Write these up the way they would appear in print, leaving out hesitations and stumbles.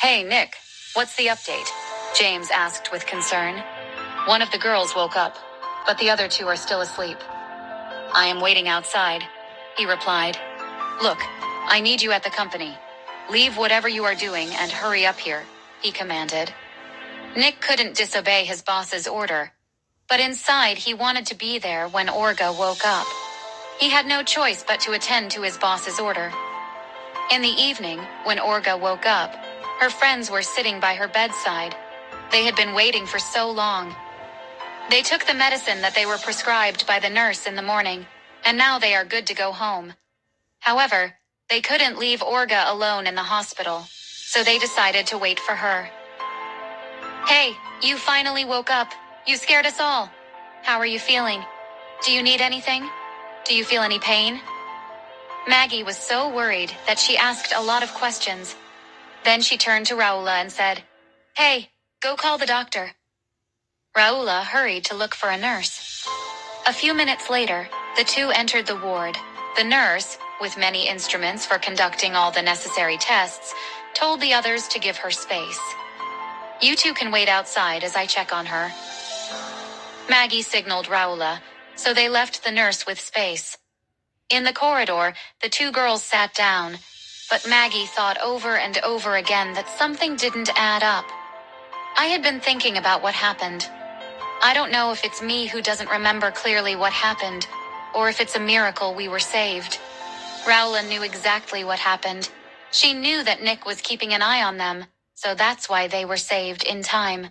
Hey, Nick, what's the update? James asked with concern. One of the girls woke up, but the other two are still asleep. I am waiting outside, he replied. Look, I need you at the company. Leave whatever you are doing and hurry up here, he commanded. Nick couldn't disobey his boss's order, but inside he wanted to be there when Olga woke up. He had no choice but to attend to his boss's order. In the evening, when Olga woke up, her friends were sitting by her bedside. They had been waiting for so long. They took the medicine that they were prescribed by the nurse in the morning, and now they are good to go home. However, they couldn't leave Olga alone in the hospital, so they decided to wait for her. Hey, you finally woke up. You scared us all. How are you feeling? Do you need anything? Do you feel any pain? Maggie was so worried that she asked a lot of questions. Then she turned to Raula and said, Hey, go call the doctor. Raula hurried to look for a nurse. A few minutes later, the two entered the ward. The nurse, with many instruments for conducting all the necessary tests, told the others to give her space. You two can wait outside as I check on her. Maggie signaled Raula, so they left the nurse with space. In the corridor, the two girls sat down, but Maggie thought over and over again that something didn't add up. I had been thinking about what happened. I don't know if it's me who doesn't remember clearly what happened, or if it's a miracle we were saved. Raula knew exactly what happened. She knew that Nick was keeping an eye on them, so that's why they were saved in time.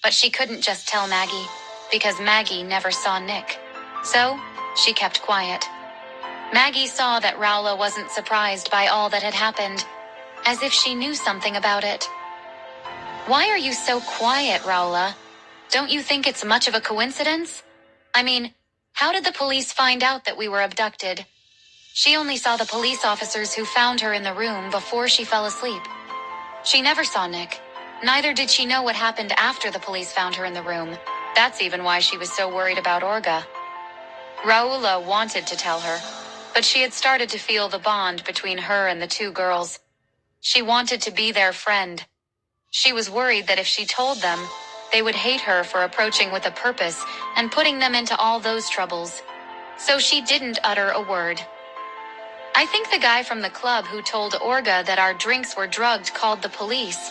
But she couldn't just tell Maggie, because Maggie never saw Nick. So, she kept quiet. Maggie saw that Raula wasn't surprised by all that had happened, as if she knew something about it. Why are you so quiet, Raula? Don't you think it's much of a coincidence? I mean, how did the police find out that we were abducted? She only saw the police officers who found her in the room before she fell asleep. She never saw Nick. Neither did she know what happened after the police found her in the room. That's even why she was so worried about Olga. Raula wanted to tell her, but she had started to feel the bond between her and the two girls. She wanted to be their friend. She was worried that if she told them, they would hate her for approaching with a purpose and putting them into all those troubles. So she didn't utter a word. I think the guy from the club who told Olga that our drinks were drugged called the police.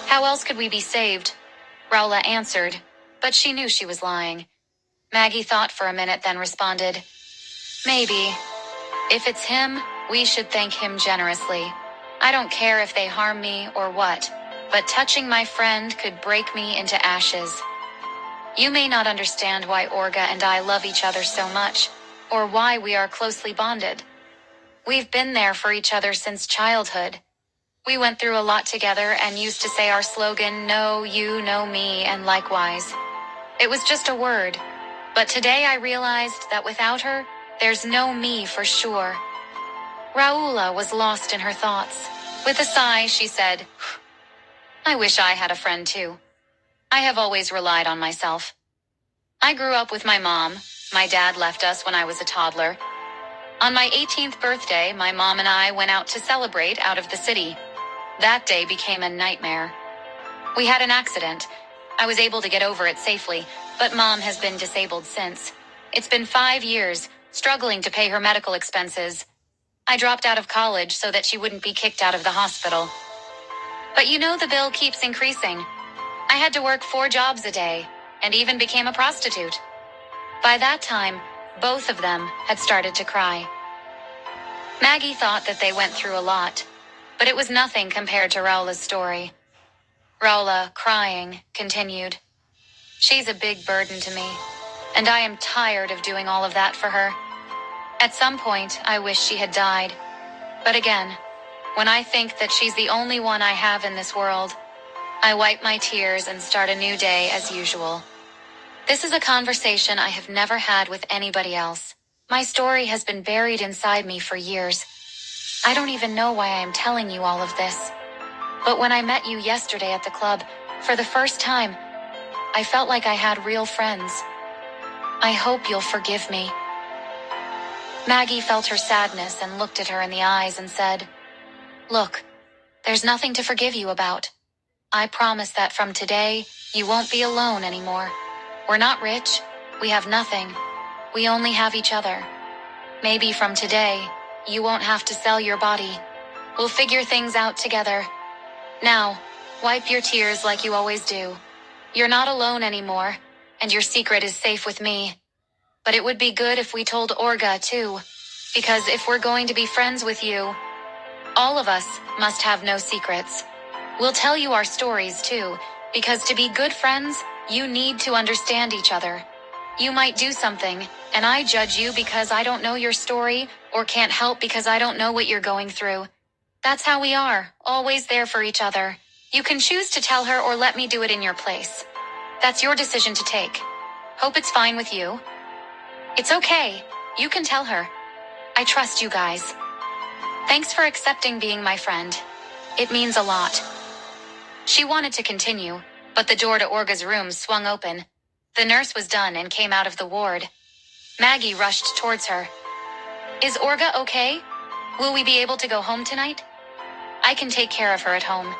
How else could we be saved? Raula answered, but she knew she was lying. Maggie thought for a minute, then responded, Maybe. If it's him, we should thank him generously. I don't care if they harm me or what, but touching my friend could break me into ashes. You may not understand why Olga and I love each other so much, or why we are closely bonded. We've been there for each other since childhood. We went through a lot together and used to say our slogan, know you, know me, and likewise. It was just a word, but today I realized that without her, there's no me for sure. Raula was lost in her thoughts. With a sigh, she said, I wish I had a friend too. I have always relied on myself. I grew up with my mom. My dad left us when I was a toddler. On my 18th birthday, my mom and I went out to celebrate out of the city. That day became a nightmare. We had an accident. I was able to get over it safely, but Mom has been disabled since. It's been 5 years, struggling to pay her medical expenses. I dropped out of college so that she wouldn't be kicked out of the hospital. But you know the bill keeps increasing. I had to work 4 jobs a day, and even became a prostitute. By that time, both of them had started to cry. Maggie thought that they went through a lot, but it was nothing compared to Raula's story. Raula, crying, continued, She's a big burden to me, and I am tired of doing all of that for her. At some point, I wish she had died. But again, when I think that she's the only one I have in this world, I wipe my tears and start a new day as usual. This is a conversation I have never had with anybody else. My story has been buried inside me for years. I don't even know why I am telling you all of this. But when I met you yesterday at the club, for the first time, I felt like I had real friends. I hope you'll forgive me. Maggie felt her sadness and looked at her in the eyes and said, Look, There's nothing to forgive you about. I promise that from today, you won't be alone anymore. We're not rich. We have nothing. We only have each other. Maybe from today, you won't have to sell your body. We'll figure things out together. Now, wipe your tears like you always do. You're not alone anymore, and your secret is safe with me. But it would be good if we told Orga too, because if we're going to be friends with you, all of us must have no secrets. We'll tell you our stories too, because to be good friends, you need to understand each other. You might do something, and I judge you because I don't know your story, or can't help because I don't know what you're going through. That's how we are, always there for each other. You can choose to tell her or let me do it in your place. That's your decision to take. Hope it's fine with you. It's okay. You can tell her. I trust you guys. Thanks for accepting being my friend. It means a lot. She wanted to continue, but the door to Orga's room swung open. The nurse was done and came out of the ward. Maggie rushed towards her. Is Orga okay? Will we be able to go home tonight? I can take care of her at home.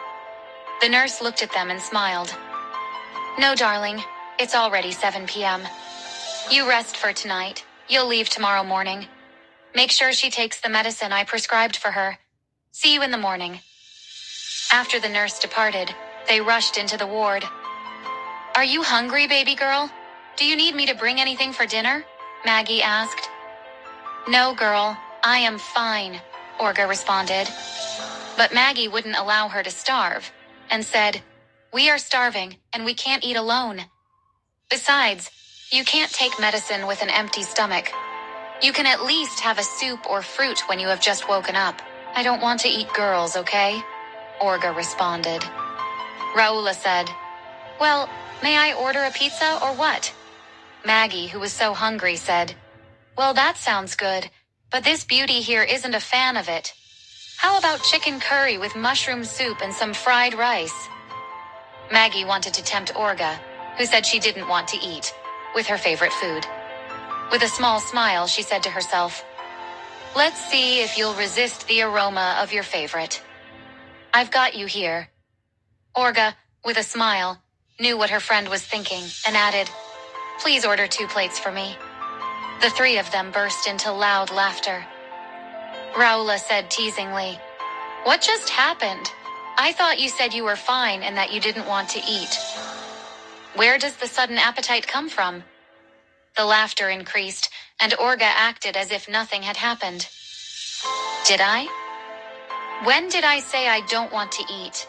The nurse looked at them and smiled. No, darling. It's already 7 p.m. You rest for tonight. You'll leave tomorrow morning. Make sure she takes the medicine I prescribed for her. See you in the morning. After the nurse departed, they rushed into the ward. Are you hungry, baby girl? Do you need me to bring anything for dinner? Maggie asked. No, girl. I am fine, Orga responded. But Maggie wouldn't allow her to starve, and said, We are starving, and we can't eat alone. Besides, you can't take medicine with an empty stomach. You can at least have a soup or fruit when you have just woken up. I don't want to eat girls, okay? Orga responded. Raula said, Well, may I order a pizza or what? Maggie, who was so hungry, said, Well, that sounds good, but this beauty here isn't a fan of it. How about chicken curry with mushroom soup and some fried rice? Maggie wanted to tempt Orga, who said she didn't want to eat, with her favorite food. With a small smile, she said to herself, Let's see if you'll resist the aroma of your favorite. I've got you here. Orga, with a smile, knew what her friend was thinking and added, Please order 2 plates for me. The 3 of them burst into loud laughter. Raula said teasingly, What just happened? I thought you said you were fine and that you didn't want to eat. Where does the sudden appetite come from? The laughter increased, and Orga acted as if nothing had happened. Did I? When did I say I don't want to eat?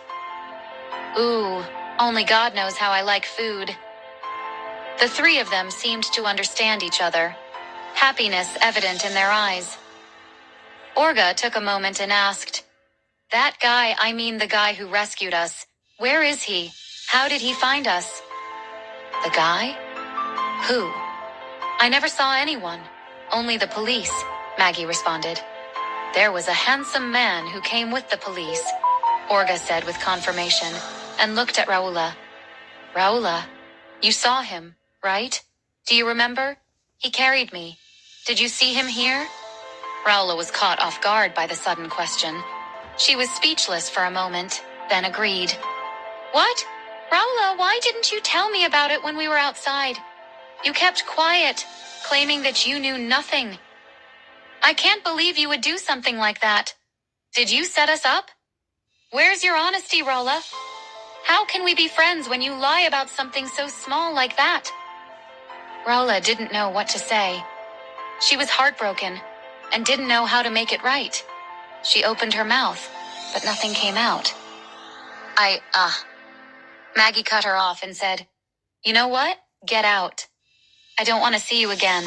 Ooh, only God knows how I like food. The 3 of them seemed to understand each other, happiness evident in their eyes. Orga took a moment and asked, That guy, I mean the guy who rescued us, where is he? How did he find us? The guy? Who? I never saw anyone. Only the police, Maggie responded. There was a handsome man who came with the police, Orga said with confirmation, and looked at Raula. Raula, you saw him, right? Do you remember? He carried me. Did you see him here? Raula was caught off guard by the sudden question. She was speechless for a moment, then agreed. What? Raula, why didn't you tell me about it when we were outside? You kept quiet, claiming that you knew nothing. I can't believe you would do something like that. Did you set us up? Where's your honesty, Raula? How can we be friends when you lie about something so small like that? Raula didn't know what to say. She was heartbroken and didn't know how to make it right. She opened her mouth, but nothing came out. Maggie cut her off and said, You know what? Get out. I don't want to see you again.